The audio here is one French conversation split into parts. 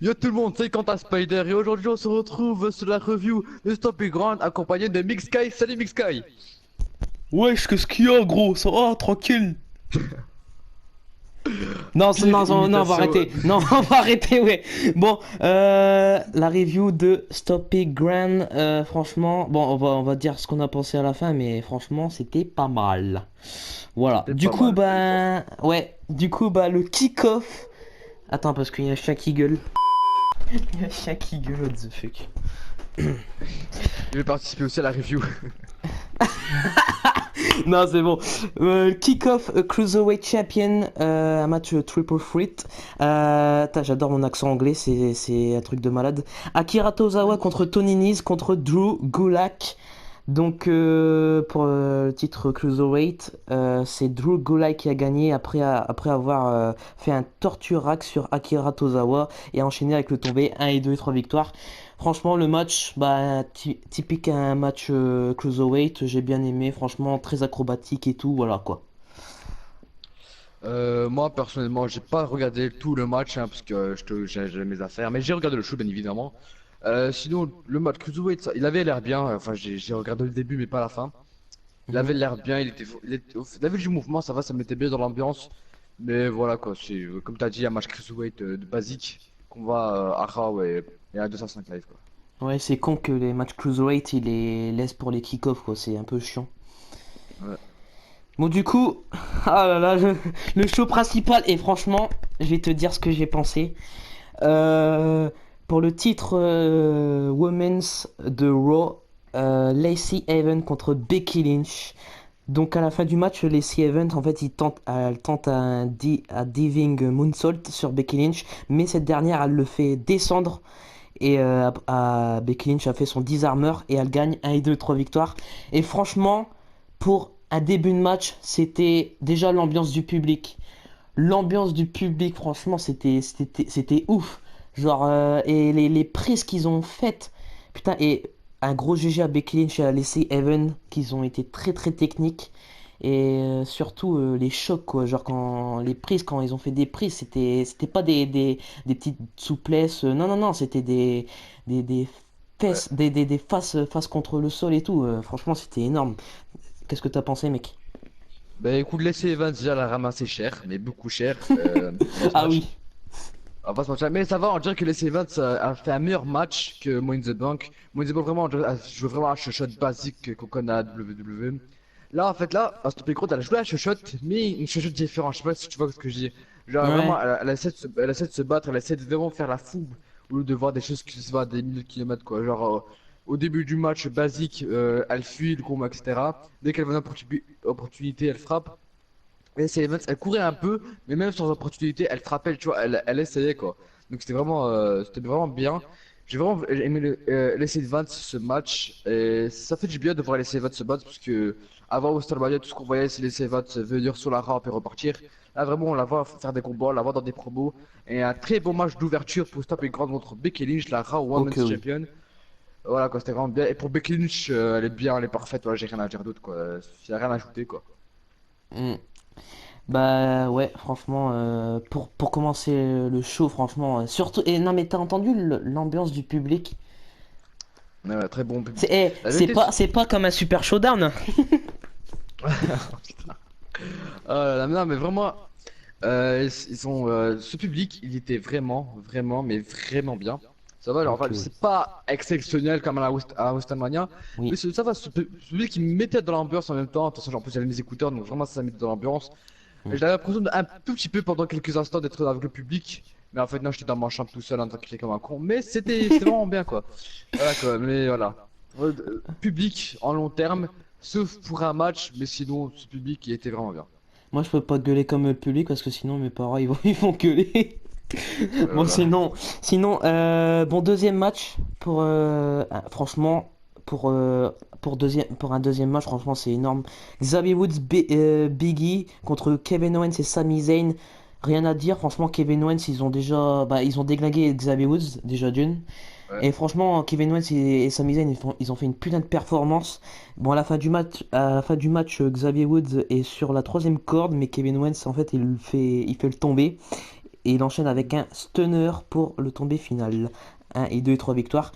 Yo tout le monde, c'est Quentin Spider et aujourd'hui on se retrouve sur la review de Stomping Ground accompagné de Mixsky. Salut Mixsky. Wesh, qu'est-ce qu'il y a, gros? Ça va, tranquille? Non, Pire non, non, on va imitation. arrêter. Non, on va arrêter, ouais. Bon, la review de Stop It Grand, franchement, bon, on va dire ce qu'on a pensé à la fin, mais franchement, c'était pas mal. Voilà. C'était pas mal. Du coup, bah, le kick-off. Attends, parce qu'il y a un chien qui gueule. Il y a un chien qui gueule, what the fuck. Je vais participer aussi à la review. Non, c'est bon. Kick-off Cruiserweight Champion, un match triple threat. J'adore mon accent anglais, c'est un truc de malade. Akira Tozawa contre Tony Nese contre Drew Gulak. Donc, pour le titre Cruiserweight, c'est Drew Gulak qui a gagné après avoir fait un torture rack sur Akira Tozawa et enchaîné avec le tombé 1 et 2 et 3 victoires. Franchement, le match, bah, typique un match cruiserweight, j'ai bien aimé, franchement, très acrobatique et tout, voilà quoi. Moi personnellement, j'ai pas regardé tout le match hein, parce que j'ai mes affaires, mais j'ai regardé le show bien évidemment. Sinon, le match Cruiserweight, il avait l'air bien. Enfin, j'ai regardé le début, mais pas la fin. Il avait Mhm. l'air bien. Il avait du mouvement, ça va, ça mettait bien dans l'ambiance. Mais voilà quoi, c'est comme t'as dit, un match Cruiserweight de basique qu'on va à Raw et à 205 live quoi. Ouais, c'est con que les matchs cruiserweight, ils les laissent pour les kick-off, quoi, c'est un peu chiant. Ouais. Bon, du coup, ah là là, le show principal, et franchement, je vais te dire ce que j'ai pensé. Euh, pour le titre Women's de Raw, Lacey Evans contre Becky Lynch. Donc à la fin du match, Lacey Evans, en fait, elle tente un diving moonsault sur Becky Lynch, mais cette dernière, elle le fait descendre et Becky Lynch a fait son disarmer et elle gagne 1 et 2, 3 victoires. Et franchement, pour un début de match, c'était déjà l'ambiance du public. L'ambiance du public, franchement, c'était ouf. Genre, et les prises qu'ils ont faites. Putain, et un gros GG à Becky Lynch et à Lacey Evans, qu'ils ont été très très techniques. Et surtout les chocs, quoi. Genre, quand les prises, quand ils ont fait des prises, c'était pas des petites souplesses. Non, non, non, c'était des Ouais. fesses, des faces contre le sol et tout. Franchement, c'était énorme. Qu'est-ce que t'as pensé, mec? Bah écoute, Lacey Evans déjà l'a ramassé cher, mais beaucoup cher dans ce Ah match. oui. On va pas se mentir, mais ça va, on dirait que Lacey Evans a fait un meilleur match que Money in the Bank. Money in the Bank vraiment, je joue vraiment un shot basique qu'on connaît à WWE. Là, en fait, là, à Stop Crowd, elle a joué à shot, mais une shot différente. Je sais pas si tu vois ce que je dis. Genre vraiment, Ouais. elle essaie elle essaie de se battre, elle essaie de vraiment faire la fougue au lieu de voir des choses qui se voient à des milliers de kilomètres, quoi. Genre, au début du match basique, elle fuit le combat, etc. Dès qu'elle voit une opportunité, elle frappe. Et c'est Evans, elle courait un peu, mais même sans opportunité, elle frappait, tu vois, elle essayait quoi. Donc c'était vraiment bien. J'ai vraiment aimé l'essai Evans ce match, et ça fait du bien de voir l'essai Evans se battre parce que avant WrestleMania, tout ce qu'on voyait, c'est l'essai Evans venir sur la rampe et repartir. Là vraiment, on la voit faire des combats, on la voit dans des promos, et un très bon match d'ouverture pour stopper une grande contre Becky Lynch, la Raw Ok, Women's oui. Champion. Voilà quoi, c'était vraiment bien. Et pour Becky Lynch, elle est bien, elle est parfaite, voilà, j'ai rien à dire d'autre quoi. Il y a rien à ajouter quoi. Mm. Bah ouais, franchement, pour commencer le show, franchement, surtout, et non mais t'as entendu l'ambiance du public? Ouais, très bon C'est public. La vérité, c'est pas comme un super showdown, hein. non, mais vraiment, ils sont, ce public, il était vraiment, mais vraiment bien. Ça va, alors, Ok, enfin, oui. c'est pas exceptionnel comme à la WrestleMania, mais Oui. ça va, ce public, il me mettait dans l'ambiance en même temps. De toute façon, en plus, j'avais mes écouteurs, donc vraiment, ça mettait dans l'ambiance. Mm. Et j'avais l'impression un tout petit peu pendant quelques instants d'être avec le public, mais en fait, non, j'étais dans ma chambre tout seul en train de crier comme un con, mais c'était vraiment bien, quoi. Voilà, quoi, mais voilà. Public en long terme, sauf pour un match, mais sinon, ce public, il était vraiment bien. Moi, je peux pas gueuler comme le public parce que sinon mes parents ils vont, ils vont gueuler. Bon, Voilà. bon, deuxième match franchement, pour un deuxième match, franchement, c'est énorme. Xavier Woods, Biggie contre Kevin Owens et Sami Zayn. Rien à dire, franchement, Kevin Owens, ils ont déglingué Xavier Woods, déjà d'une. Ouais. Et franchement, Kevin Owens et Sami Zayn, ils ont fait une putain de performance. Bon, à la fin du match, Xavier Woods est sur la troisième corde, mais Kevin Owens, en fait, il fait le tomber. et il enchaîne avec un stunner pour le tombé final. 1 et 2 et 3 victoires.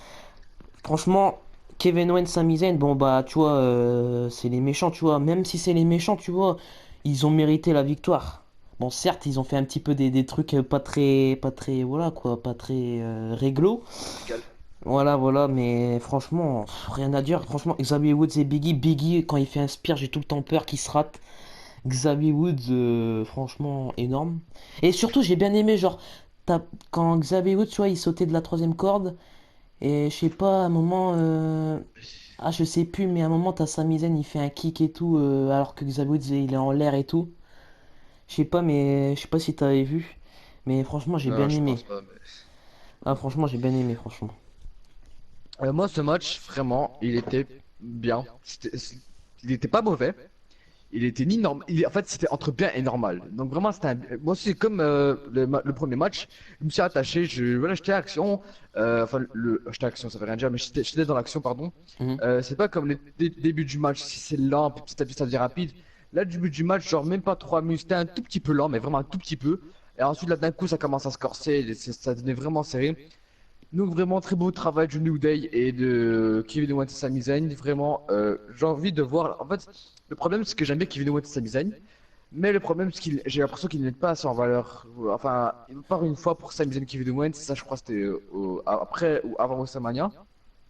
Franchement, Kevin Owens, Sami Zayn, bon bah tu vois, c'est les méchants, tu vois. Même si c'est les méchants, tu vois, ils ont mérité la victoire. Bon, certes, ils ont fait un petit peu des trucs pas très, voilà quoi, pas très réglo. Égal. Voilà, voilà, mais franchement, rien à dire. Franchement, Xavier Woods et Biggie, quand il fait un spear, j'ai tout le temps peur qu'il se rate. Xavier Woods, franchement, énorme. Et surtout, j'ai bien aimé, genre, quand Xavier Woods, tu vois, il sautait de la troisième corde. Et je sais pas, à un moment, ah, je sais plus, mais à un moment, t'as Sami Zayn, il fait un kick et tout, alors que Xavier Woods, il est en l'air et tout. Je sais pas, mais je sais pas si t'avais vu. Mais franchement, j'ai Non, bien je aimé. pense pas. Ah, franchement, j'ai bien aimé, franchement. Moi, ce match, vraiment, il était bien. Il était pas mauvais. Il était ni normal. En fait, c'était entre bien et normal. Donc vraiment, moi aussi, comme le premier match, je me suis attaché. Voilà, j'étais à action. Enfin, j'étais à action, ça veut rien dire, mais j'étais dans l'action, pardon. Mhm. C'est pas comme les débuts du match, si c'est lent, puis petit à petit ça devient rapide. Là, du début du match, genre même pas 3 minutes, c'était un tout petit peu lent, mais vraiment un tout petit peu. Et ensuite, là, d'un coup, ça commence à se corser, et ça devenait vraiment serré. Donc vraiment très beau travail du New Day et de Kevin Owens et Sami Zayn. Vraiment, j'ai envie de voir. En fait, le problème c'est que j'aime bien Kevin Owens et Sami Zayn, mais le problème c'est qu'il, j'ai l'impression qu'ils ne mettent pas assez en valeur. Enfin, par une fois pour Sami Zayn et Kevin Owens, ça je crois c'était après ou avant WrestleMania.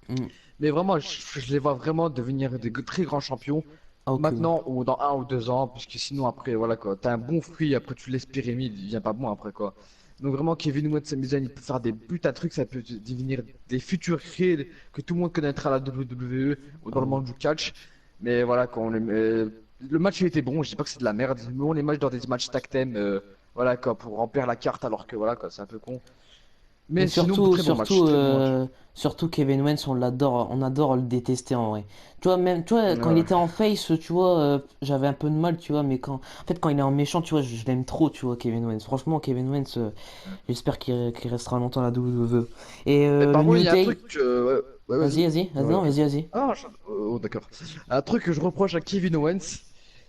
Mhm. Mais vraiment, je les vois vraiment devenir des très grands champions Ah, ok, oui. maintenant ou dans 1 ou 2 ans, puisque sinon après voilà quoi, t'as un bon fruit, après tu laisses périmé, il devient pas bon après quoi. Donc vraiment Kevin Owens et Sami Zayn, il peut faire des buts à trucs, ça peut devenir des futurs héros que tout le monde connaîtra à la WWE ou Ah, dans le oui. monde du catch. Mais voilà quand le match il était bon, je dis pas que c'est de la merde, mais bon les matchs dans des matchs tag team, voilà quoi, pour remplir la carte alors que voilà quoi, c'est un peu con. Mais Mais sinon surtout, très bon match, très bon match. surtout Kevin Owens, on adore le détester en vrai. Tu vois, même, tu vois, quand il Ouais. était en face, tu vois, j'avais un peu de mal, tu vois, mais en fait, quand il est en méchant, tu vois, je l'aime trop, tu vois, Kevin Owens. Franchement, Kevin Owens, j'espère qu'il restera longtemps à la WWE. Et Mais le par contre, New il y a un Day, truc. Ouais, vas-y. non, Ouais. vas-y. Ah, oh, d'accord. Un truc que je reproche à Kevin Owens,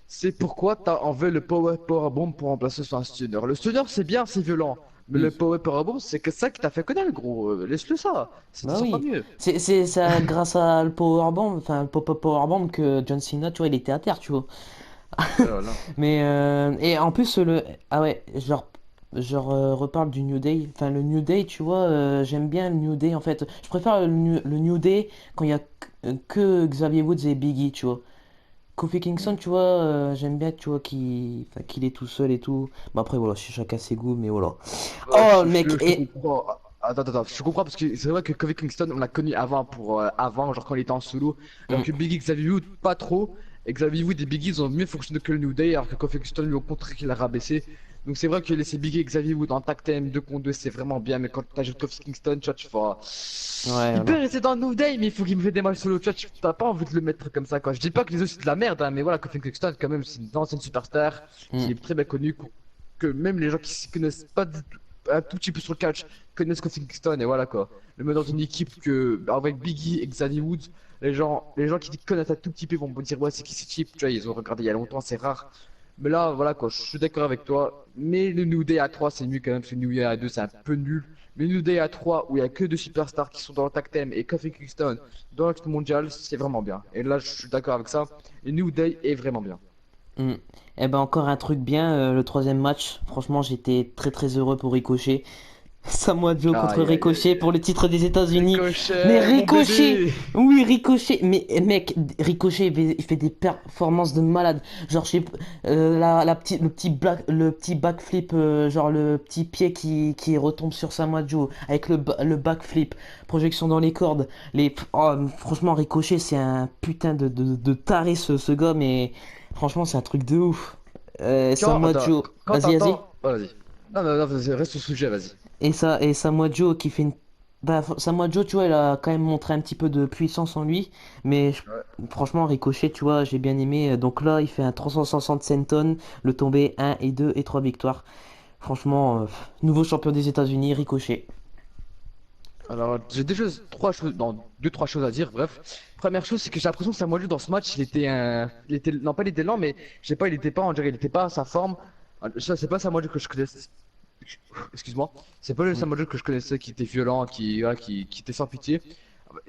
c'est pourquoi t'as enlevé le Power Bomb pour remplacer son stunner. Le stunner, c'est bien, c'est violent. Mais le Oui, Power Bomb, c'est que ça qui t'a fait connaître, gros. Laisse-le ça. Ça te bah sera pas oui. mieux. C'est ça, grâce à le Powerbomb, enfin, le Pop-Up Powerbomb que John Cena, tu vois, il était à terre, tu vois. Voilà. Mais et en plus ah ouais, reparle du New Day. Enfin le New Day, tu vois, j'aime bien le New Day en fait. Je préfère le New Day quand il y a que Xavier Woods et Biggie, tu vois. Kofi Kingston, Hmm. tu vois, j'aime bien, tu vois, qu'il est tout seul et tout. Bon après voilà, chacun ses goûts, mais voilà. Bah, Oh mec, je te comprends. Attends, je comprends parce que c'est vrai que Kofi Kingston, on l'a connu avant avant, genre quand il était en solo. Alors mm, que Biggie, Xavier Wood, pas trop. Et Xavier Wood et Biggie, ils ont mieux fonctionné que le New Day, alors que Kofi Kingston, lui, au contraire, il a rabaissé. Donc c'est vrai que laisser Biggie et Xavier Wood en tag team 2 contre 2, c'est vraiment bien. Mais quand tu ajoutes Kofi Kingston, tu vois, tu vois. ouais Il peut voilà. rester dans le New Day, mais il faut qu'il me fait des matchs solo. Tu vois, t'as pas envie de le mettre comme ça, quoi. Je dis pas que les autres c'est de la merde, hein, mais voilà, Kofi Kingston, quand même, c'est une ancienne superstar Mm, qui est très bien connue, que même les gens qui s'y connaissent pas un tout petit peu sur le catch connaissent Kofi Kingston et voilà quoi. Le mettre dans une équipe avec Biggie et Xavier Woods, les gens qui connaissent un tout petit peu vont me dire ouais c'est qui ce type, tu vois, ils ont regardé il y a longtemps, c'est rare. Mais là voilà quoi, je suis d'accord avec toi. Mais le New Day à 3 c'est mieux quand même, parce que le New Day à 2 c'est un peu nul. Mais le New Day à 3 où il y a que deux superstars qui sont dans le tag team et Kofi Kingston dans le mondial, c'est vraiment bien. Et là je suis d'accord avec ça. Le New Day est vraiment bien. mm. Eh ben encore un truc bien, le troisième match. Franchement, j'étais très très heureux pour Ricochet. Samoa Joe contre Aïe aïe Ricochet pour aïe. le titre des États-Unis. Mais Ricochet, mon Ricochet, bébé! oui Ricochet, mais mec, Ricochet il fait des performances de malade. Genre je sais le petit backflip, genre le petit pied qui retombe sur Samoa Joe avec le backflip, projection dans les cordes. Oh, franchement Ricochet c'est un putain de taré ce gars, mais franchement c'est un truc de ouf. Samoa Attends, Joe, quand vas-y. t'entends. Oh, vas-y. Non, non, non, vas-y, reste au sujet, vas-y. Et Samoa Joe qui fait une. Bah, Samoa Joe, tu vois, il a quand même montré un petit peu de puissance en lui. Mais Ouais. franchement, Ricochet, tu vois, j'ai bien aimé. Donc là, il fait un 360 senton, le tombé 1 et 2 et 3 victoires. Franchement, nouveau champion des États-Unis, Ricochet. Alors, j'ai déjà trois choses, non, deux, trois choses à dire, bref. Première chose, c'est que j'ai l'impression que Samoa Joe dans ce match, non pas il était lent, mais je sais pas, il était pas, on dirait, il était pas à sa forme. Ça, c'est pas Samoa Joe que je connais. excuse-moi, c'est pas le Oui. Samoa Joe que je connaissais qui était violent, qui était sans pitié.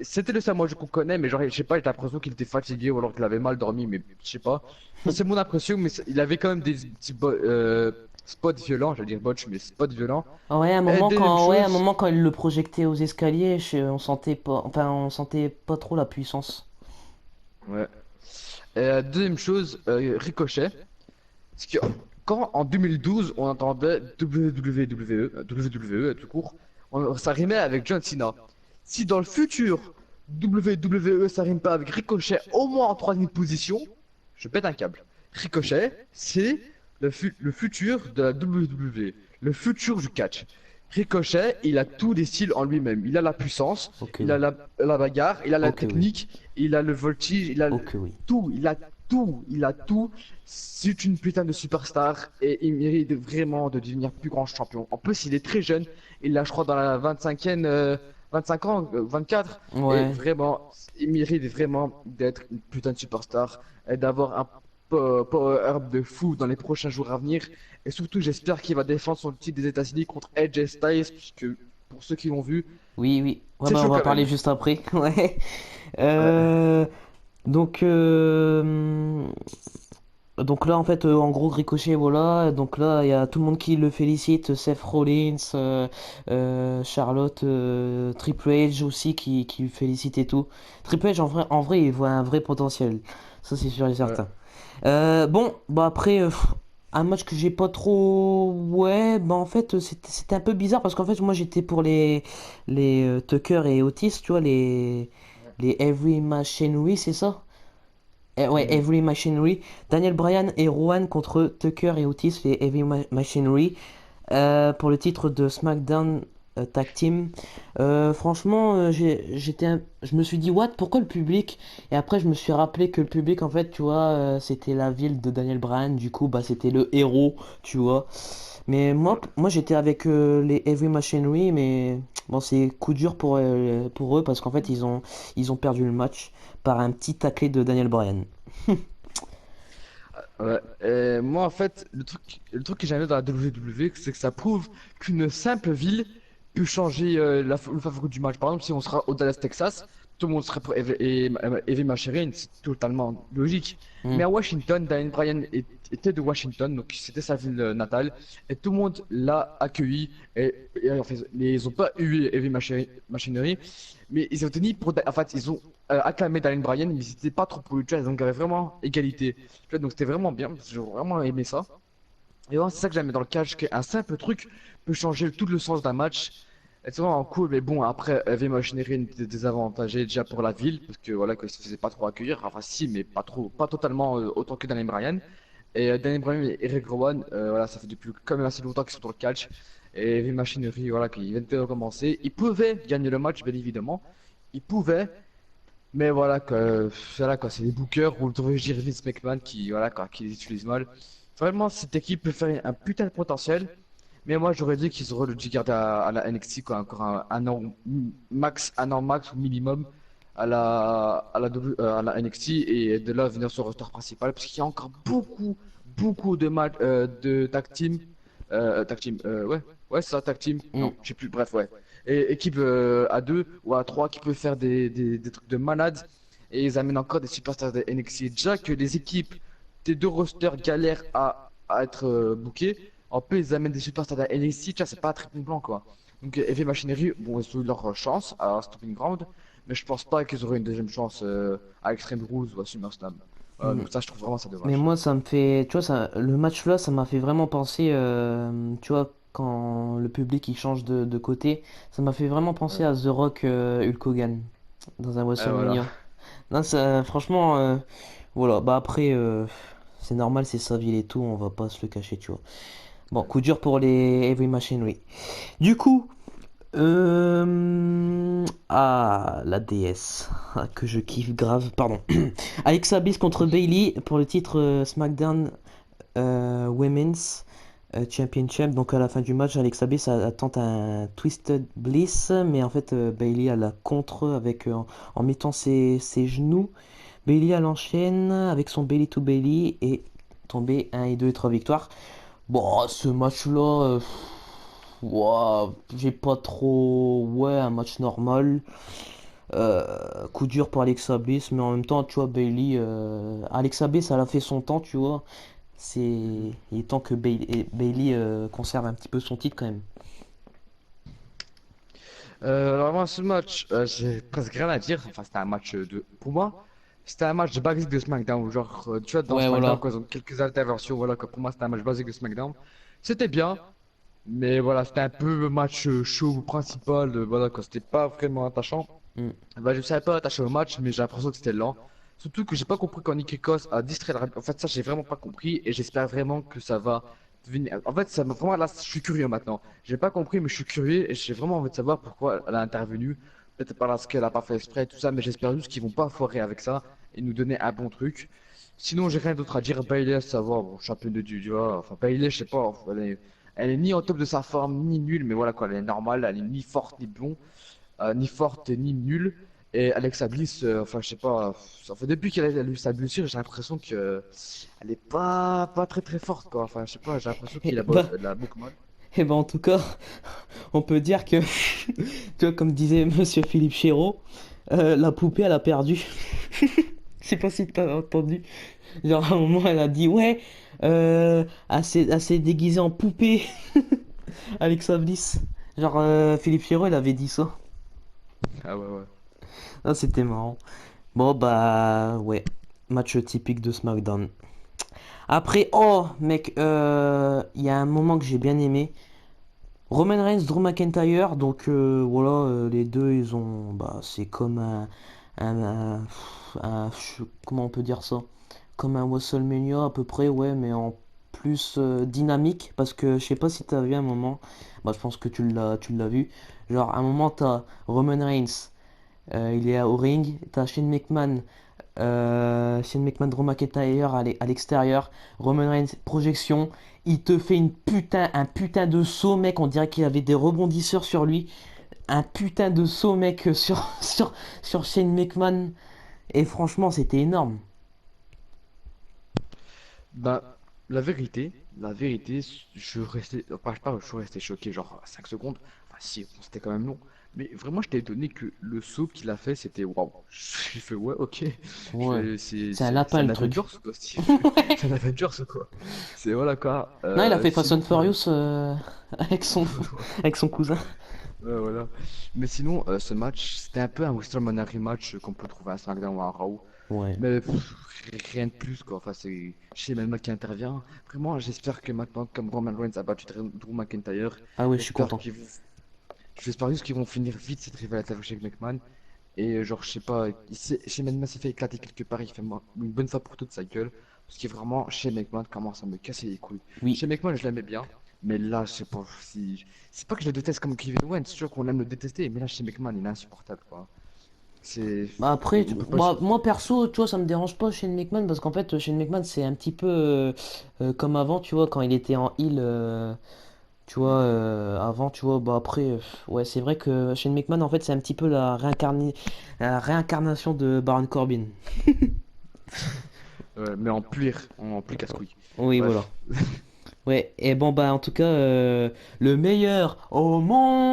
C'était le Samoa Joe qu'on connaît, mais genre, je sais pas, j'ai l'impression qu'il était fatigué ou alors qu'il avait mal dormi, mais je sais pas. Ça, c'est mon impression, mais il avait quand même des petits spots violents, j'allais dire botch, mais spots violents. Et deuxième Ouais, à un chose, moment quand il le projetait aux escaliers, on sentait pas, enfin, on sentait pas trop la puissance. ouais. Deuxième chose, Ricochet. Parce que quand en 2012 on entendait WWE tout court, ça rimait avec John Cena. Si dans le futur WWE ça rime pas avec Ricochet au moins en troisième position, je pète un câble. Ricochet, c'est le futur de la WWE, le futur du catch. Ricochet, il a tous les styles en lui-même. Il a la puissance, Ok, il a oui. la bagarre, il a la Ok, oui. technique, il a le voltige, il a Ok, oui. tout, il a tout, il a tout. C'est une putain de superstar et il mérite vraiment de devenir plus grand champion. En plus, il est très jeune, il a, je crois, dans la 25e, 25 ans, 24, et Ouais. vraiment, il mérite vraiment d'être une putain de superstar et d'avoir un power-up de fou dans les prochains jours à venir. Et surtout, j'espère qu'il va défendre son titre des États-Unis contre Edge Styles, puisque pour ceux qui l'ont vu, Oui, oui. Ouais, c'est bah, on chaud va quand parler même. juste après. Ouais. Ouais. Euh, donc, donc là, en fait, en gros, Ricochet, voilà. Donc là, il y a tout le monde qui le félicite. Seth Rollins, Charlotte, Triple H aussi qui le félicite et tout. Triple H, en vrai, il voit un vrai potentiel. Ça, c'est sûr et Ouais. certain. Bon, bah après, un match que j'ai pas trop. Ouais, bah en fait, c'était un peu bizarre parce qu'en fait, moi, j'étais pour les Tucker et Otis, tu vois, les Every Machinery, c'est ça? Ouais, Mhm. Every Machinery. Daniel Bryan et Rowan contre Tucker et Otis, les Heavy Machinery, pour le titre de SmackDown Tag Team. Franchement, je me suis dit, what, pourquoi le public? Et après, je me suis rappelé que le public, en fait, tu vois, c'était la ville de Daniel Bryan, du coup, bah, c'était le héros, tu vois. Mais Ouais. moi j'étais avec les Heavy Machinery, mais bon, c'est coup dur pour eux parce qu'en fait, ils ont perdu le match par un petit taclé de Daniel Bryan. Ouais. Et moi, en fait, le truc que j'aime bien dans la WWE, c'est que ça prouve qu'une simple ville peut changer le favori du match. Par exemple, si on sera au Dallas, Texas, tout le monde serait pour Evie Machirine, c'est totalement logique. Hmm. Mais à Washington, Daniel Bryan était de Washington, donc c'était sa ville natale, et tout le monde l'a accueilli. En fait, ils n'ont pas eu Evie Machinery, mais ils ont tenu pour. En fait, ils ont acclamé Daniel Bryan, mais c'était pas trop pour lui, tu vois, ils ont gagné vraiment égalité. Tu vois, donc c'était vraiment bien, parce que j'ai vraiment aimé ça. Et ouais, c'est ça que j'aime dans le catch, qu'un simple truc peut changer tout le sens d'un match. Et c'est vraiment cool, mais bon, après, Heavy Machinery était désavantagé déjà pour la ville, parce que voilà, que ça se faisait pas trop accueillir. Enfin, si, mais pas trop, pas totalement autant que Daniel Bryan. Et Daniel Bryan et Eric Rowan, voilà, ça fait depuis quand même assez longtemps qu'ils sont dans le catch. Et Heavy Machinery, voilà, qui viennent de recommencer. Ils pouvaient gagner le match, bien évidemment. Ils pouvaient, mais voilà, voilà, quoi, c'est les bookers, ou devrais-je dire Vince McMahon qui, voilà, quoi, qui les utilise mal. Vraiment, cette équipe peut faire un putain de potentiel. Mais moi, j'aurais dit qu'ils auraient dû garder à la NXT, quoi, encore un an max, un an max ou minimum à la NXT et de là venir sur le roster principal parce qu'il y a encore beaucoup de matchs de tag team, ouais, c'est ça, tag team, Hmm. non, je sais plus, bref, ouais. Et équipe à 2 ou à 3 qui peut faire des trucs de malade et ils amènent encore des superstars de NXT. Déjà que les équipes des deux rosters galèrent à être bookées. En plus, ils amènent des superstars de NXT, tu vois, c'est pas très bon plan quoi. Donc, Heavy Machinery, bon, ils ont eu leur chance à Stomping Ground, mais je pense pas qu'ils auraient une deuxième chance à Extreme Rules ou à SummerSlam. Hmm. Donc, ça, je trouve vraiment ça Mais dommage. moi, ça me fait, tu vois, le match là, ça m'a fait vraiment penser, tu vois, quand le public il change de côté, ça m'a fait vraiment penser Ouais. à The Rock Hulk Hogan dans un Voilà. WrestleMania. Non, ça, franchement, voilà, bah après, c'est normal, c'est sa ville et tout, on va pas se le cacher, tu vois. Bon, Ouais. coup dur pour les Heavy Machinery. Du coup, la déesse, que je kiffe grave, pardon. Alexa Bliss contre Bailey pour le titre SmackDown Women's Championship. Donc à la fin du match, Alexa Bliss tente un Twisted Bliss, mais en fait Bailey elle la contre avec en mettant ses genoux. Bailey elle enchaîne avec son Bailey to Bailey et tomber 1 et 2 et 3 victoires. Bon, ce match-là, ouah, j'ai pas trop. Ouais, un match normal. Coup dur pour Alexa Bliss, mais en même temps, tu vois, Bailey. Alexa Bliss, elle a fait son temps, tu vois. Mhm. Il est temps que Bailey conserve un petit peu son titre quand même. Alors moi, ce match, j'ai presque rien à dire. Enfin, c'était un match de... Pour moi, c'était un match de basique de SmackDown. Genre, tu vois, dans Ouais, SmackDown, voilà. quand ils ont quelques interventions, voilà, quoi. Pour moi, c'était un match basique de SmackDown. C'était bien, mais voilà, c'était un peu le match show principal. Voilà, quoi. C'était pas vraiment attachant. Mm. Bah, je me savais pas attaché au match, mais j'ai l'impression que c'était lent. Surtout que j'ai pas compris quand Nick Kyrgios a distrait En fait, ça, j'ai vraiment pas compris et j'espère vraiment que ça va devenir. En fait, ça m'a vraiment là, je suis curieux maintenant. J'ai pas compris, mais je suis curieux et j'ai vraiment envie de savoir pourquoi elle a intervenu. Peut-être parce qu'elle a pas fait exprès, tout ça, mais j'espère juste qu'ils vont pas foirer avec ça et nous donner un bon truc. Sinon, j'ai rien d'autre à dire. Bayley, ça va, bon, championne de du vois. Enfin, Bayley, je sais pas, elle est ni en top de sa forme, ni nulle, mais voilà quoi, elle est normale, elle est ni forte ni bon ni forte ni nulle. Et Alexa Bliss, enfin, je sais pas, enfin, depuis qu'elle a eu sa blessure, j'ai l'impression que elle est pas très très forte, quoi. Enfin, je sais pas, j'ai l'impression Et elle a beaucoup mal. en tout cas, on peut dire que, tu vois, comme disait Monsieur Philippe Chéreau, la poupée, elle a perdu. Je sais pas si t'as entendu. Genre, à un moment, elle a dit, ouais, elle s'est déguisée en poupée, Alexa Bliss. Genre, Philippe Chéreau, il avait dit ça. Ah ouais, ouais. Ah, c'était marrant. Bon, bah, ouais. Match typique de SmackDown. Après, oh, mec, il y a un moment que j'ai bien aimé. Roman Reigns, Drew McIntyre, donc voilà, les deux, ils ont, bah, c'est comme un, un- comment on peut dire ça? Comme un WrestleMania à peu près, ouais, mais en plus dynamique, parce que je sais pas si t'as vu un moment, bah, je pense que tu l'as vu. Genre, à un moment, t'as Roman Reigns, il est au ring, t'as Shane McMahon, Drew McIntyre à l'extérieur, Roman Reigns, projection, il te fait un putain de saut, mec, on dirait qu'il avait des rebondisseurs sur lui, un putain de saut, mec, sur Shane McMahon, et franchement, c'était énorme. Bah, la vérité, je restais, enfin, je parle, je suis resté choqué, genre 5 secondes. Enfin, si, bon, c'était quand même long. Mais vraiment, j'étais étonné que le saut qu'il a fait, c'était waouh. J'ai fait, ouais, ok. Je Ouais, fais, c'est un c'est lapin un le Avengers truc. ou quoi, Steve? C'est un Avengers ou quoi? C'est voilà quoi. Non, il a fait Fast and Sinon, Furious avec son cousin. ouais, voilà. Mais sinon, ce match, c'était un peu un WrestleMania rematch qu'on peut trouver à SmackDown ou à Raw. Ouais. Mais rien de plus, quoi. Enfin, c'est chez Melma qui intervient. Vraiment, j'espère que maintenant, comme Roman Reigns a battu Drew McIntyre, Ah ouais, je suis j'espère content. qu'ils vont... J'espère juste qu'ils vont finir vite cette rivalité avec Shane McMahon. Et genre, je sais pas, chez McMahon s'est fait éclater quelque part, il fait une bonne fois pour toute sa gueule. Parce que vraiment, chez McMahon commence à me casser les couilles. Oui. Chez McMahon, je l'aimais bien. Mais là, je sais pas si. C'est pas que je le déteste comme Kevin Owens, c'est sûr qu'on aime le détester. Mais là, chez McMahon, il est insupportable, quoi. C'est. Bah après, On peut pas. moi perso, tu vois, ça me dérange pas Shane McMahon parce qu'en fait, Shane McMahon, c'est un petit peu comme avant, tu vois, quand il était en heel, tu vois, avant, tu vois, bah après, ouais, c'est vrai que Shane McMahon, en fait, c'est un petit peu la réincarnation de Baron Corbin. Mais en plus casse-couille. Oui, voilà. Bref. Ouais, et bon, bah, en tout cas, le meilleur au monde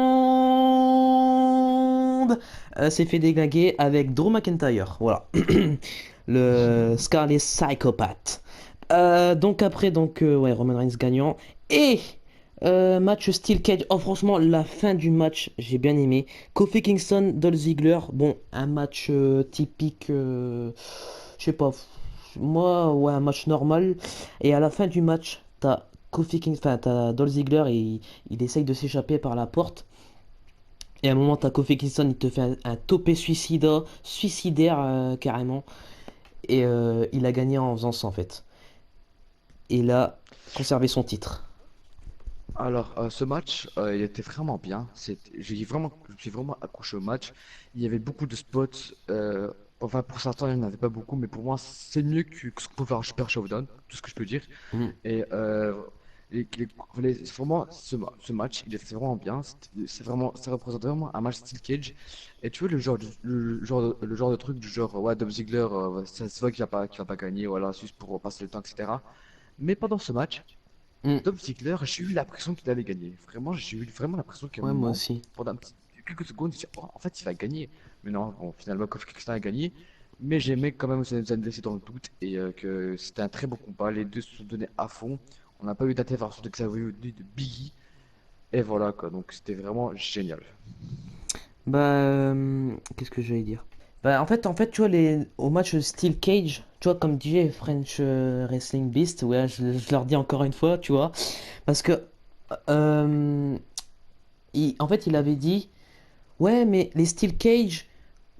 s'est fait déglinguer avec Drew McIntyre. Voilà. Le Scarlet Psychopath. Donc, après, ouais, Roman Reigns gagnant. Et match Steel Cage. Oh, franchement, la fin du match, j'ai bien aimé. Kofi Kingston, Dolph Ziggler. Bon, un match typique. Je sais pas. Moi, ouais, un match normal. Et à la fin du match, t'as Dolph Ziggler et il essaye de s'échapper par la porte. Et à un moment, t'as Kofi Kingston, il te fait un topé suicidaire carrément. Et il a gagné en faisant ça en fait. Et là, conserver son titre. Alors, ce match, il était vraiment bien. Je me suis vraiment accroché au match. Il y avait beaucoup de spots. Enfin, pour certains, il n'y en avait pas beaucoup, mais pour moi, c'est mieux que ce qu'on peut faire en Super Showdown, tout ce que je peux dire. Mm. Et vraiment, ce match, il était vraiment bien. C'est vraiment, ça représente vraiment un match Steel Cage. Et tu vois, le genre de truc du genre, ouais, Dolph Ziggler, ça se voit qu'il va pas gagner, voilà, juste pour passer le temps, etc. Mais pendant ce match. Mm. Tom Ziggler, j'ai eu l'impression qu'il allait gagner. Vraiment, j'ai eu vraiment l'impression qu'à un Ouais, moi moment, aussi. pendant quelques secondes, je me suis dit, oh, en fait, il va gagner. Mais non, bon, finalement, Kofi Kingston a gagné. Mais j'aimais quand même que ça nous a laissé dans le doute et que c'était un très beau combat. Les deux se sont donnés à fond. On n'a pas eu d'intervention de Xavier Woodley, de Biggie. Et voilà quoi, donc c'était vraiment génial. Bah, qu'est-ce que j'allais dire? Bah, en fait, tu vois, au match Steel Cage, tu vois, comme disait French Wrestling Beast, ouais, je leur dis encore une fois, tu vois, parce que, euh, en fait, il avait dit, ouais, mais les Steel Cage,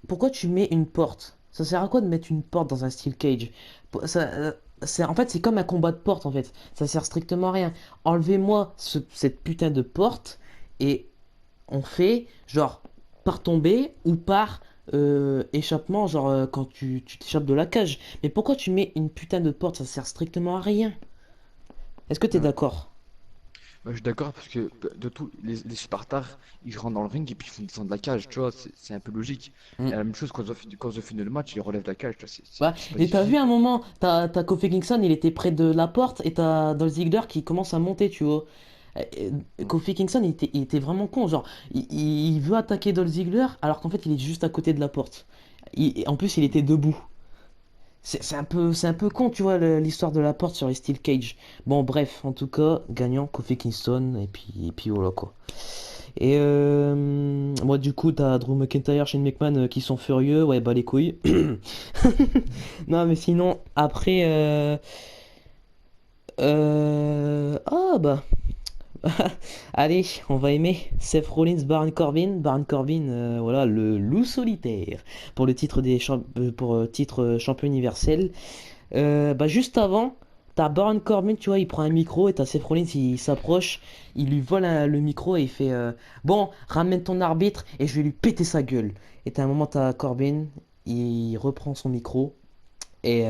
pourquoi tu mets une porte? Ça sert à quoi de mettre une porte dans un Steel Cage? En fait, c'est comme un combat de porte, en fait. Ça sert strictement à rien. Enlevez-moi cette putain de porte et on fait genre par tombée ou par échappement, genre quand tu t'échappes de la cage. Mais pourquoi tu mets une putain de porte? Ça sert strictement à rien. Est-ce que t'es Ouais. d'accord? Bah, je suis d'accord parce que de tout, les Spartans, ils rentrent dans le ring et puis ils font descendre la cage, tu vois, c'est un peu logique. Mm. Et la même chose quand ils ont fini le match, ils relèvent la cage, tu vois, Bah, c'est pas et t'as vu difficile. un moment, t'as Kofi Kingston, il était près de la porte et t'as Dolph Ziggler qui commence à monter, tu vois. Mm. Kofi Kingston, il était vraiment con, genre, il veut attaquer Dolph Ziggler alors qu'en fait il est juste à côté de la porte. En plus, il était debout. C'est un peu con, tu vois, l'histoire de la porte sur les Steel Cage. Bon, bref, en tout cas, gagnant, Kofi Kingston, et puis voilà quoi. Et moi, du coup, t'as Drew McIntyre, Shane McMahon qui sont furieux, ouais, bah les couilles. Non, mais sinon, après. Ah, bah. Allez, on va aimer Seth Rollins, Baron Corbin. Baron Corbin, voilà, le loup solitaire pour le titre pour titre champion universel. Bah juste avant, t'as Baron Corbin, tu vois, il prend un micro et t'as Seth Rollins, il s'approche, il lui vole le micro et il fait bon, ramène ton arbitre et je vais lui péter sa gueule. Et t'as un moment, t'as Corbin, il reprend son micro et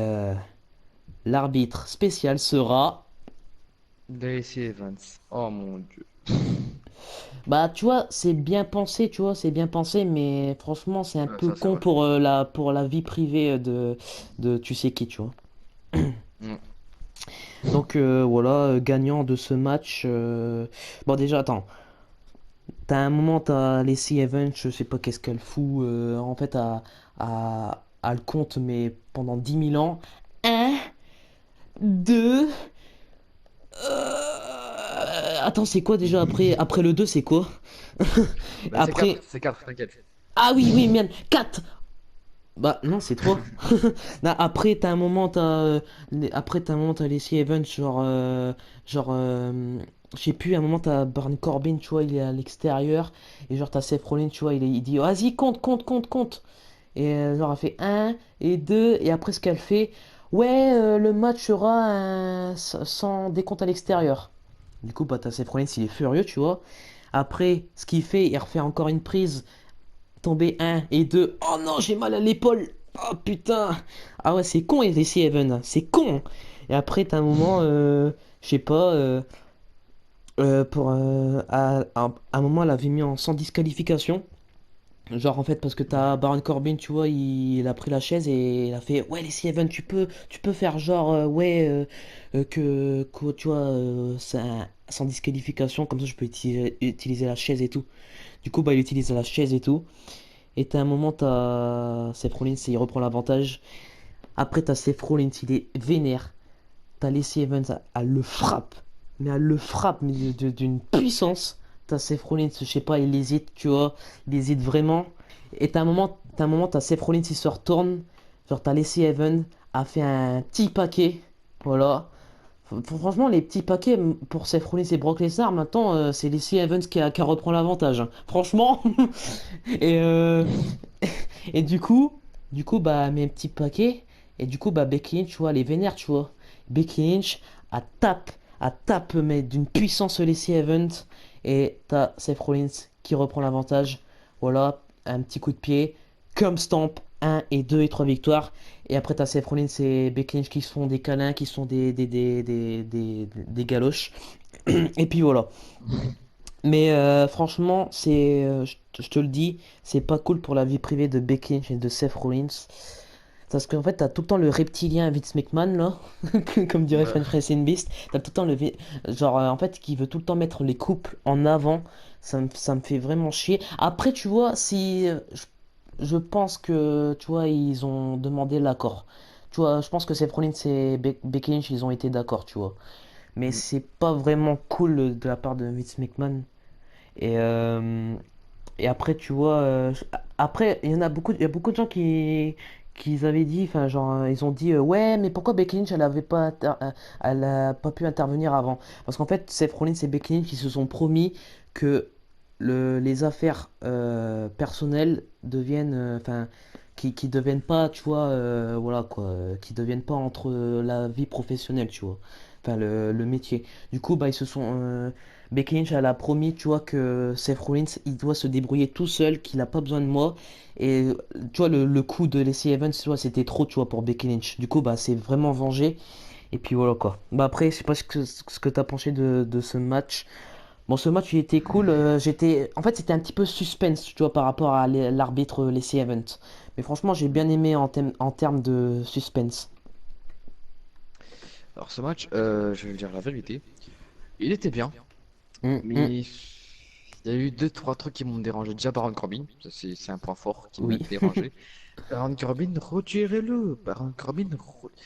l'arbitre spécial sera. Lacey Evans, oh mon dieu. Bah, tu vois, c'est bien pensé, tu vois, c'est bien pensé, mais franchement, c'est un Ouais, peu ça c'est con vrai. pour la vie privée de tu sais qui, tu vois. Mm. Donc voilà, gagnant de ce match. Bon, déjà, attends. T'as un moment, t'as Lacey Evans, je sais pas qu'est-ce qu'elle fout, en fait, à le compte, mais pendant 10 000 ans. Un, deux. Attends, c'est quoi déjà après le 2 c'est quoi? Bah Après. c'est 4, t'inquiète. Ah oui, oui, merde, 4. Bah non, c'est 3. Non, après t'as un moment, t'as Lacey Evans, je sais plus, à un moment t'as Baron Corbin, tu vois, il est à l'extérieur, et genre t'as Seth Rollins, tu vois, il dit, vas-y, compte, compte, compte, compte. Et genre elle fait un et 2 et après ce qu'elle fait, ouais, le match sera sans décompte à l'extérieur. Du coup, bah t'as Seth Rollins, il est furieux, tu vois. Après, ce qu'il fait, il refait encore une prise. Tomber un et 2. Oh non, j'ai mal à l'épaule. Oh putain. Ah ouais, c'est con, Lacey Evans. C'est con. Et après, t'as un moment, je sais pas, à un moment, elle avait mis en sans disqualification. Genre, en fait, parce que t'as Baron Corbin, tu vois, il a pris la chaise et il a fait, ouais, Lacey Evans, tu peux faire genre, ouais, tu vois, c'est sans disqualification, comme ça je peux utiliser la chaise et tout. Du coup, bah, il utilise la chaise et tout. Et t'as un moment, t'as Seth Rollins, il reprend l'avantage. Après, t'as Seth Rollins, il est vénère. T'as Lacey Evans, elle le frappe. Mais elle le frappe, mais d'une puissance. T'as Seth Rollins, je sais pas, il hésite, tu vois. Il hésite vraiment. Et t'as Seth Rollins, il se retourne. Genre, t'as Lacey Evans, a fait un petit paquet. Voilà. Franchement, les petits paquets pour Seth Rollins et Brock Lesnar, maintenant, c'est Lacey Evans qui reprend l'avantage, hein. Franchement. Et, et du coup, bah, mes petits paquets. Et du coup, bah, Becky Lynch, tu vois, elle est vénère, tu vois. Becky Lynch, elle tape, mais d'une puissance Lacey Evans. Et t'as Seth Rollins qui reprend l'avantage. Voilà, un petit coup de pied. Comme stamp, un et 2 et 3 victoires. Et après, t'as Seth Rollins et Becky Lynch qui se font des câlins, qui sont des galoches. Et puis voilà. Mais franchement, je te le dis, c'est pas cool pour la vie privée de Becky Lynch et de Seth Rollins. Parce qu'en fait, t'as tout le temps le reptilien Vince McMahon, là, comme dirait Ouais. French Racing Beast. T'as tout le temps genre, en fait, qui veut tout le temps mettre les couples en avant. Ça me fait vraiment chier. Après, tu vois, si. Je pense que, tu vois, ils ont demandé l'accord. Tu vois, je pense que Seth Rollins et Becky Lynch, ils ont été d'accord, tu vois. Mais Mm. c'est pas vraiment cool de la part de Vince McMahon. Et, euh, et après, tu vois, après, il y a beaucoup de gens qui avaient dit, enfin, genre, ils ont dit, ouais, mais pourquoi Becky Lynch, elle a pas pu intervenir avant? Parce qu'en fait, Seth Rollins et Becky Lynch, ils se sont promis que les affaires personnelles deviennent, enfin, qui deviennent pas, tu vois, voilà quoi, qui deviennent pas entre la vie professionnelle, tu vois, enfin, le métier. Du coup, bah, Becky Lynch, elle a promis, tu vois, que Seth Rollins, il doit se débrouiller tout seul, qu'il a pas besoin de moi. Et tu vois, le coup de Lacey Evans, tu vois, c'était trop, tu vois, pour Becky Lynch. Du coup, bah, c'est vraiment vengé. Et puis voilà, quoi. Bah, après, je sais pas ce que t'as pensé de ce match. Bon, ce match, il était cool. En fait, c'était un petit peu suspense, tu vois, par rapport à l'arbitre Lacey Evans. Mais franchement, j'ai bien aimé en termes de suspense. Alors ce match, je vais vous dire la vérité, il était bien, Hum, hum, mais il y a eu deux, trois trucs qui m'ont dérangé. Déjà Baron Corbin, ça c'est un point fort qui m'a oui. dérangé. Baron Corbin, retirez-le. Baron Corbin,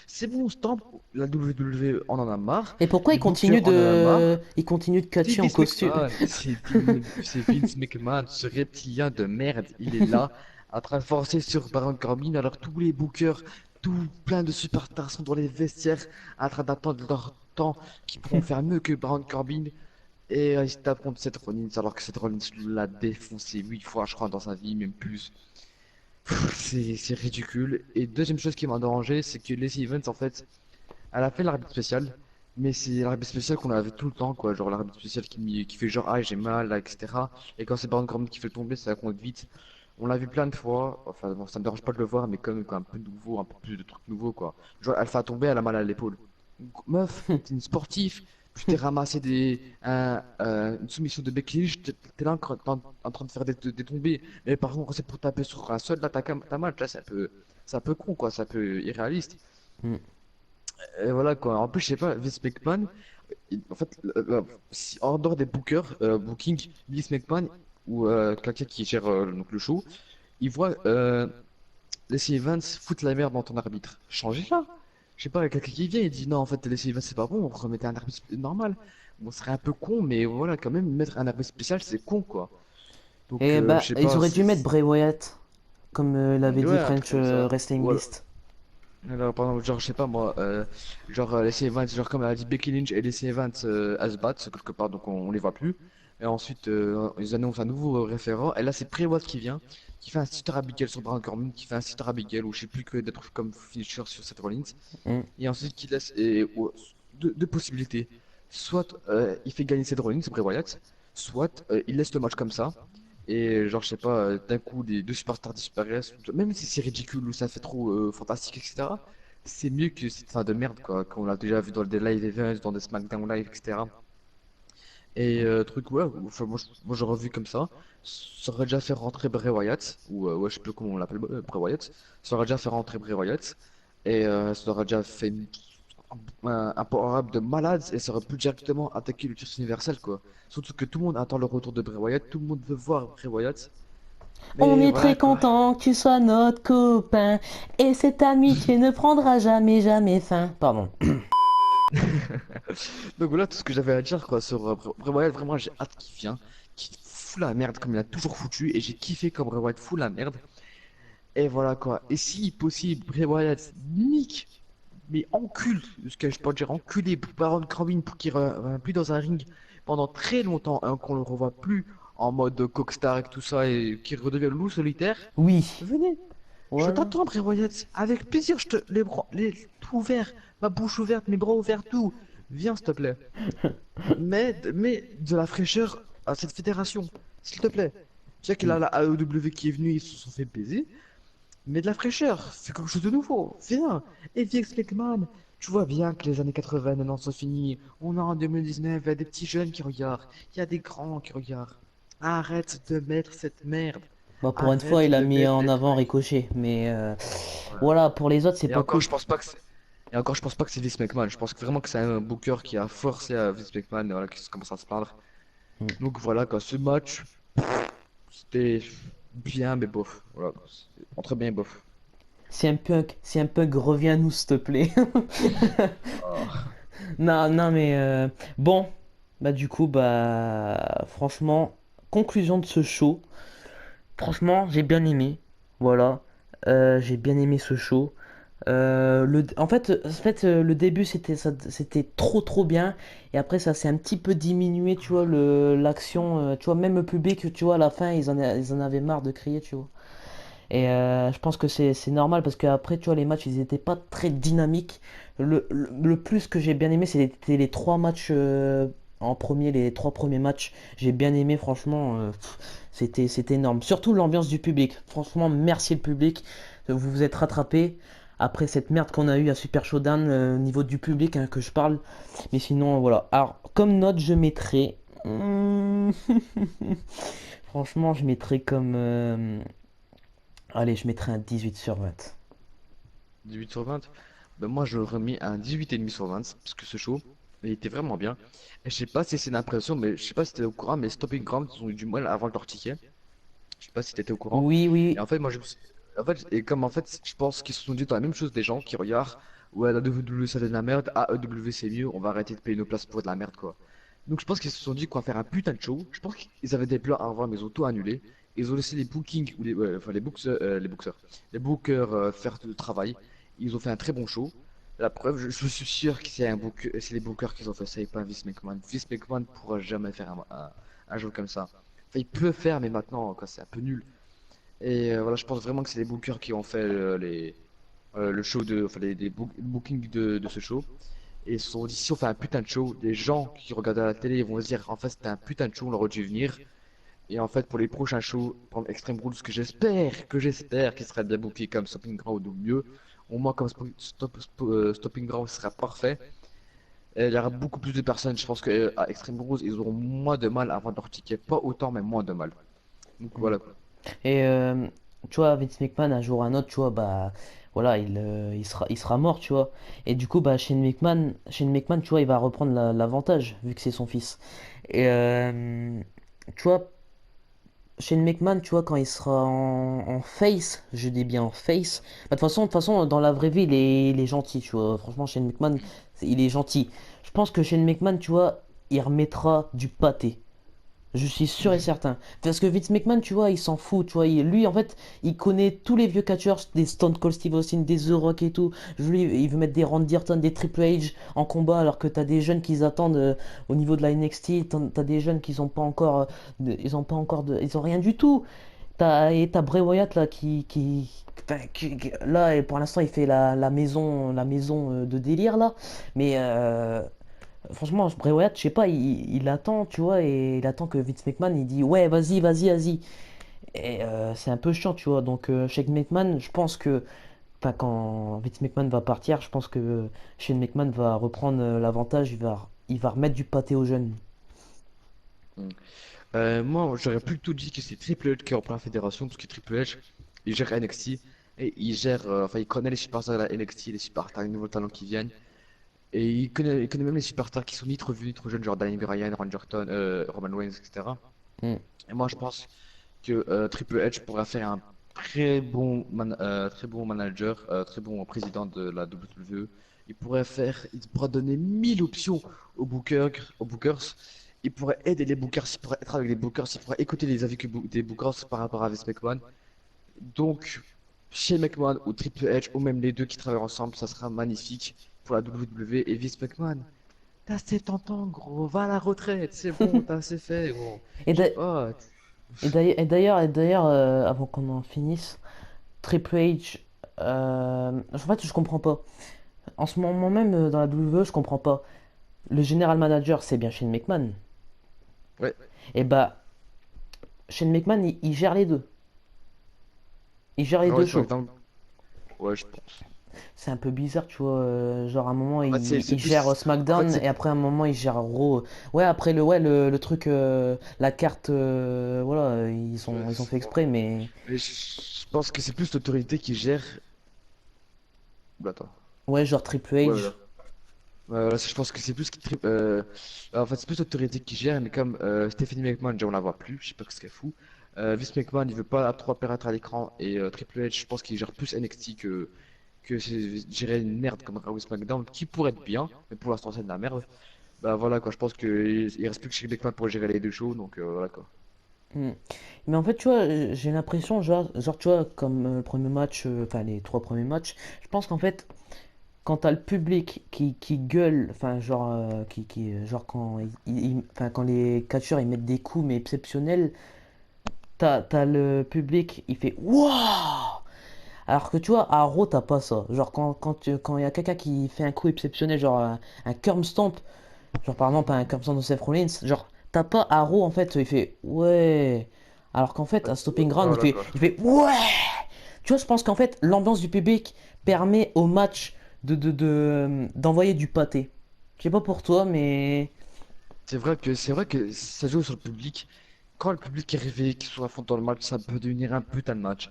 c'est bon, stop. La WWE, on en a marre. Et pourquoi Les bookers, on en a marre. il continue de C'est catcher en Vince costume? McMahon, c'est Vince McMahon, ce reptilien de merde. Il est là, en train de forcer sur Baron Corbin, alors tous les bookers, tout plein de superstars sont dans les vestiaires, en train d'attendre leur temps, qui pourront faire mieux que Baron Corbin. Et ils se tapent contre Seth Rollins, alors que Seth Rollins l'a défoncé 8 fois, je crois, dans sa vie, même plus. C'est ridicule. Et deuxième chose qui m'a dérangé, c'est que Lacey Evans, en fait, elle a fait l'arbitre spécial, mais c'est l'arbitre spécial qu'on avait tout le temps, quoi. Genre l'arbitre spécial qui fait genre, ah, j'ai mal, là, etc. Et quand c'est Baron Corbin qui fait tomber, ça compte vite. On l'a vu plein de fois. Enfin, bon, ça me dérange pas de le voir, mais comme quoi, un peu nouveau, un peu plus de trucs nouveaux, quoi. Genre, elle fait tomber, elle a mal à l'épaule. Meuf, t'es une sportive. Tu t'es ramassé une soumission de Becky Lynch, t'es là en train de faire des tombées. Mais par contre, quand c'est pour taper sur un seul, là, t'as mal. Là, c'est un peu con, quoi. C'est un peu irréaliste. Et voilà quoi. En plus, je sais pas, Vince McMahon, en fait, en dehors des bookers, Booking, Vince McMahon ou quelqu'un qui gère donc le show, il voit Lacey Evans foutre la merde dans ton arbitre. Changez-la. Je sais pas, quelqu'un qui vient et dit non, en fait, Lacey Evans c'est pas bon, on remettait un arbitre normal. Bon, ce serait un peu con, mais voilà, quand même, mettre un arbitre spécial, c'est con quoi. Donc, Et je bah, sais ils pas, auraient dû mettre Bray Wyatt, comme l'avait dit ouais, un truc French comme ça. Wrestling Voilà. Beast. Alors, par exemple, genre, je sais pas moi, Lacey Evans, genre comme elle a dit Becky Lynch et Lacey Evans elles se battent quelque part, donc on les voit plus. Et ensuite, ils annoncent un nouveau référent. Et là, c'est Bray Wyatt qui vient, qui fait un sister Abigail sur Baron Corbin, qui fait un sister Abigail ou je sais plus que d'être comme finisher sur Seth Rollins. Hmm. Et ensuite, qui laisse deux possibilités. Soit il fait gagner Seth Rollins, Bray Wyatt, soit il laisse le match comme ça. Et genre, je sais pas, d'un coup, des deux superstars disparaissent. Même si c'est ridicule ou ça fait trop fantastique, etc. C'est mieux que cette fin de merde, quoi, qu'on l'a déjà vu dans des live events, dans des SmackDown Live, etc. Et truc, ouais, enfin, moi j'aurais vu comme ça. Ça aurait déjà fait rentrer Bray Wyatt, ou ouais, je sais plus comment on l'appelle, Bray Wyatt. Ça aurait déjà fait rentrer Bray Wyatt. Et ça aurait déjà fait un power-up de malade et ça aurait pu directement attaquer le titre universel, quoi. Surtout que tout le monde attend le retour de Bray Wyatt, tout le monde veut voir Bray Wyatt. On Mais est voilà, très quoi. content que tu sois notre copain, et cette amitié ne prendra jamais, jamais fin. Pardon. Donc voilà tout ce que j'avais à dire, quoi, sur Bray Wyatt. Vraiment, j'ai hâte qu'il vienne, qu'il fout la merde comme il a toujours foutu. Et j'ai kiffé comme Bray Wyatt fout la merde. Et voilà, quoi. Et si possible, Bray Wyatt nique, mais encule, ce que je peux dire, enculé Baron Corbin pour qu'il revienne plus dans un ring pendant très longtemps, hein, qu'on le revoit plus en mode Cockstar et tout ça, et qu'il redevienne loup solitaire. Oui. Venez, je Voilà. t'attends, Bray Wyatt, avec plaisir, je te tout ouvert, ma bouche ouverte, mes bras ouverts, tout. Viens, s'il te plaît. Mais de la fraîcheur à cette fédération, s'il te plaît. Tu sais qu'il a la AEW qui est venue, ils se sont fait baiser. Mais de la fraîcheur, fais quelque chose de nouveau, viens. Et Vince McMahon, tu vois bien que les années 80, 90 sont finis. On est en 2019, il y a des petits jeunes qui regardent, il y a des grands qui regardent. Arrête de mettre cette merde. Bah, pour une fois, Arrête il a de mis mettre en des avant trucs. Ricochet. Mais Ouais. voilà, pour les autres, c'est Et pas encore, cool. je pense pas que c'est. Et encore, je pense pas que c'est Vince McMahon. Je pense vraiment que c'est un booker qui a forcé à Vince McMahon, voilà, qui commence à se plaindre. Mm. Donc voilà, quoi, ce match, c'était bien, mais bof. Voilà, c'est entre bien et bof. Si un punk, reviens-nous, s'il te plaît. Ah. Non, non, mais bon, bah du coup, bah franchement, conclusion de ce show. Franchement, j'ai bien aimé. Voilà. J'ai bien aimé ce show. Le début c'était trop bien et après ça s'est un petit peu diminué, tu vois, l'action, tu vois, même le public, tu vois, à la fin ils en avaient marre de crier, tu vois. Et je pense que c'est normal parce qu'après, tu vois, les matchs ils étaient pas très dynamiques. Le plus que j'ai bien aimé c'était les trois matchs en premier, les trois premiers matchs. J'ai bien aimé, franchement, c'était énorme. Surtout l'ambiance du public. Franchement, merci le public. Vous vous êtes rattrapé après cette merde qu'on a eue à Super Showdown au niveau du public, hein, que je parle. Mais sinon, voilà. Alors, comme note, je mettrais. Franchement, je mettrais comme. Allez, je mettrais un 18 sur 20. 18 sur 20. Ben moi, je l'aurais mis un 18,5 sur 20 parce que ce show, il était vraiment bien. Et je sais pas si c'est une impression, mais je sais pas si t'es au courant, mais Stopping Ground, ils ont eu du mal avant leur ticket. Je sais pas si t'étais au courant. Oui, Et oui. en fait, moi, en fait, et comme en fait, je pense qu'ils se sont dit dans la même chose des gens qui regardent, ouais, la WWE c'est de la merde, AEW c'est mieux, on va arrêter de payer nos places pour de la merde, quoi. Donc je pense qu'ils se sont dit qu'on va faire un putain de show. Je pense qu'ils avaient des plans à revoir, mais ils ont tout annulé. Ils ont laissé les bookings, ou les, ouais, enfin les bookers faire le travail. Ils ont fait un très bon show. La preuve, je suis sûr que c'est les bookers qui ont fait ça et pas Vince McMahon. Vince McMahon pourra jamais faire un show comme ça. Enfin, il peut faire, mais maintenant, quoi, c'est un peu nul. Et voilà, je pense vraiment que c'est les bookers qui ont fait le show enfin le booking de ce show. Et ils se sont dit, si on fait un putain de show, les gens qui regardent à la télé ils vont se dire, en fait, c'était un putain de show, on aurait dû venir. Et en fait, pour les prochains shows, pour Extreme Rules, que j'espère qu'il sera bien booké comme Stopping Ground ou mieux, au moins comme Stopping Ground sera parfait. Et il y aura beaucoup plus de personnes, je pense qu'à Extreme Rules, ils auront moins de mal à vendre leur ticket. Pas autant, mais moins de mal. Donc Mm. voilà quoi. Et tu vois, Vince McMahon, un jour ou un autre, tu vois, bah voilà, il sera mort, tu vois. Et du coup, bah Shane McMahon, tu vois, il va reprendre l'avantage, vu que c'est son fils. Et tu vois, Shane McMahon, tu vois, quand il sera en face, je dis bien en face, bah, de toute façon, dans la vraie vie, il est gentil, tu vois. Franchement, Shane McMahon, il est gentil. Je pense que Shane McMahon, tu vois, il remettra du pâté. Je suis sûr et certain. Parce que Vince McMahon, tu vois, il s'en fout, tu vois. Lui, en fait, il connaît tous les vieux catcheurs, des Stone Cold Steve Austin, des The Rock et tout. Lui, il veut mettre des Randy Orton, des Triple H en combat, alors que t'as des jeunes qui attendent au niveau de la NXT. T'as des jeunes qui ont pas encore, ils ont pas encore ils ont rien du tout. Et t'as Bray Wyatt là enfin, là, et pour l'instant, il fait la maison de délire là. Mais franchement, Bray Wyatt, je sais pas, il attend, tu vois, et il attend que Vince McMahon, il dit, ouais, vas-y, vas-y, vas-y. Et c'est un peu chiant, tu vois. Donc, Shane McMahon, je pense que, enfin, quand Vince McMahon va partir, je pense que Shane McMahon va reprendre l'avantage, il va remettre du pâté aux jeunes. Mm. Moi, j'aurais plutôt dit que c'est Triple H qui reprend la fédération, parce que Triple H, il gère NXT, et il gère, enfin, il connaît les superstars de la NXT, les superstars, les nouveaux talents qui viennent, et il connaît même les superstars qui sont ni trop vieux ni trop jeunes, genre Daniel Bryan, Randy Orton, Roman Reigns, etc. Mm. Et moi, je pense que Triple H pourra faire un très bon manager, très bon président de la WWE. Il pourra donner 1000 options aux bookers. Il pourrait aider les bookers, il pourrait être avec les bookers, il pourrait écouter les avis des bookers par rapport à Vince McMahon. Donc, chez McMahon ou Triple H, ou même les deux qui travaillent ensemble, ça sera magnifique pour la WWE et Vince McMahon. T'as 70 ans, gros, va à la retraite, c'est bon, t'as assez fait, gros. Et Je sais d'a- pas. et d'ailleurs, avant qu'on en finisse, Triple H, en fait, je comprends pas. En ce moment même, dans la WWE, je comprends pas. Le général manager, c'est bien Shane McMahon. Ouais, Et bah, Shane McMahon, il gère les deux. Il gère les ouais, deux c'est vrai shows. que dans le- Ouais, je pense. c'est un peu bizarre, tu vois. Genre, à un moment, En fait, c'est il gère plus. En fait, SmackDown et c'est. après, à un moment, il gère Raw. Ouais, après, le truc, la carte, voilà, ils ont fait Ouais. exprès, mais Mais je pense que c'est plus l'autorité qui gère. Bah, attends. ouais, genre Triple Ouais, H. voilà. Ouais, voilà, je pense que c'est plus qui en fait, c'est plus l'autorité qui gère, mais comme Stephanie McMahon, déjà on la voit plus, je sais pas ce qu'elle fout. Vince McMahon, il veut pas trop apparaître à l'écran, et Triple H, je pense qu'il gère plus NXT que gérer une merde comme Raw et SmackDown, qui pourrait être bien, mais pour l'instant c'est de la merde. Bah voilà quoi, je pense qu'il reste plus que Shane McMahon pour gérer les deux shows, donc voilà quoi. Hmm. Mais en fait, tu vois, j'ai l'impression, genre, tu vois, comme le premier match, enfin, les trois premiers matchs, je pense qu'en fait, quand t'as le public qui gueule, enfin genre, genre quand, enfin, quand les catcheurs ils mettent des coups mais exceptionnels, t'as le public il fait Wouah! Alors que tu vois, à Raw t'as pas ça. Genre quand il y a quelqu'un qui fait un coup exceptionnel, genre un curb stomp, genre par exemple un curb stomp de Seth Rollins, genre t'as pas à Raw en fait, il fait ouais. Alors qu'en fait, à Stopping Ground, Voilà quoi. il fait ouais! Tu vois, je pense qu'en fait, l'ambiance du public permet au match d'envoyer du pâté. Je sais pas pour toi, mais. C'est vrai que ça joue sur le public. Quand le public est réveillé, qu'il soit à fond dans le match, ça peut devenir un putain de match.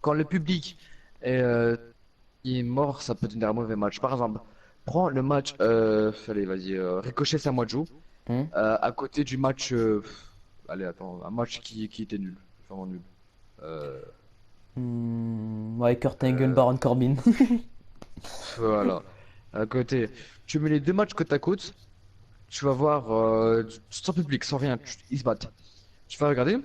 Quand le public est, il est mort, ça peut devenir un mauvais match. Par exemple, prends le match, allez, vas-y, Ricochet Samoa Joe, Hmm. à côté du match, allez, attends, un match qui était nul, vraiment nul. Euh, Ouais, Kurt Angle, euh, Baron Corbin. voilà, à côté. Tu mets les deux matchs côte à côte, tu vas voir, sans public, sans rien, ils se battent. Tu vas regarder,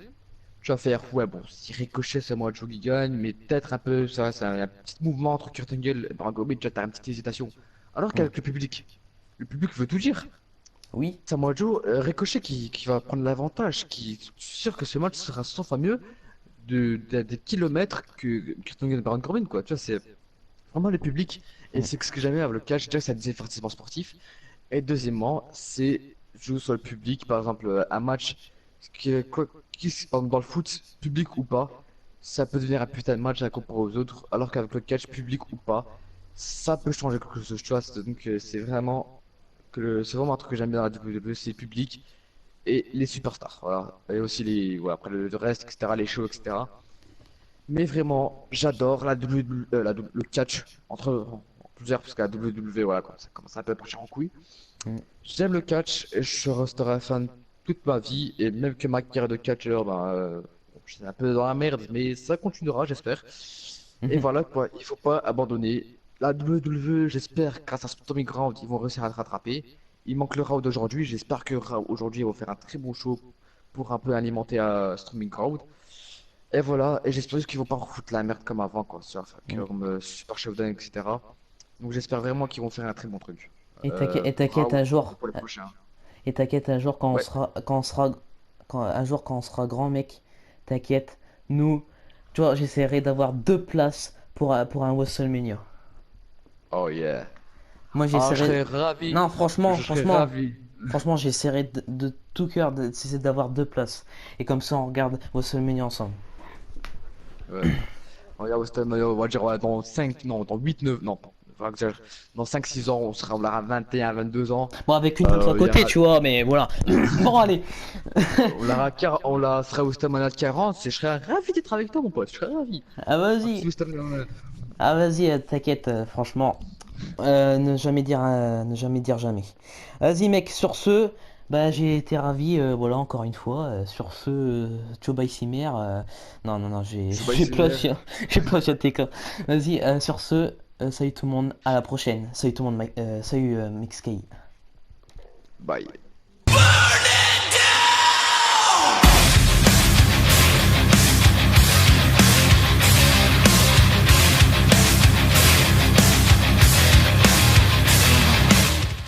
tu vas faire, ouais, bon, si Ricochet Samoa Joe qui gagne, mais peut-être un peu, ça, c'est un petit mouvement entre Kurt Angle et Baron Corbin, tu as une petite hésitation. Alors Hmm. qu'avec le public veut tout dire. Oui. Samoa Joe, Ricochet qui va prendre l'avantage, qui je suis sûr que ce match sera 100 fois mieux des kilomètres que Kurt Angle et Baron Corbin, quoi. Tu vois, c'est vraiment le public, et Hmm. c'est ce que j'aime avec le catch, déjà, c'est un divertissement sportif. Et deuxièmement, c'est jouer sur le public, par exemple, un match par exemple, dans le foot, public ou pas, ça peut devenir un putain de match à comparer aux autres, alors qu'avec le catch, public ou pas, ça peut changer quelque chose, tu vois. Donc, c'est vraiment un truc que j'aime bien dans la WWE, c'est le public et les superstars, voilà. Et aussi après le reste, etc., les shows, etc. Mais vraiment, j'adore la WWE, le catch entre plusieurs, parce que la WWE, voilà quoi, ça commence un peu à partir en couille. Hmm. J'aime le catch et je resterai fan toute ma vie, et même que ma carrière de catcheur, ben, je suis un peu dans la merde, mais ça continuera, j'espère. Et Mhm. voilà quoi, il faut pas abandonner. La WWE, j'espère, grâce à Stormy Ground, ils vont réussir à le rattraper. Il manque le Raw d'aujourd'hui, j'espère que Raw aujourd'hui ils vont faire un très bon show pour un peu alimenter Stormy Ground. Et voilà, et j'espère juste qu'ils vont pas refoutre la merde comme avant, quoi, Hmm. comme Super Showdown, etc. Donc j'espère vraiment qu'ils vont faire un très bon truc. Et Pour t'inquiète Raw un et jour. pour les prochains. Et t'inquiète un jour Ouais. un jour quand on sera grand mec, t'inquiète, nous, tu vois, j'essaierai d'avoir deux places pour un WrestleMania. Oh yeah. Moi Ah, je j'essaierai, serais ravi. non Je serais ravi. franchement j'essaierai de tout cœur d'essayer d'avoir deux places. Et comme ça on regarde WrestleMania ensemble. Ouais. Regarde, on va dire ouais, dans 5 non, dans 8 9 non, enfin, dans 5 6 ans, on aura 21 22 ans. Bon avec une montre à Il y côté aura, tu vois, mais voilà. Bon allez. on sera au Stamina de 40, je serais ravi d'être avec toi, mon pote, je serais ravi. Ah Un petit vas-y. Stamina. Ah vas-y, t'inquiète, franchement. Ne jamais dire jamais. Vas-y mec, sur ce, bah j'ai été ravi, voilà, encore une fois. Sur ce, Chobai Simer, non, Je suis pas j'ai ici, mère. plagié, j'ai plagié tes cas. Vas-y, sur ce, salut tout le monde, à la prochaine. Salut tout le monde, salut Mixkey. Bye.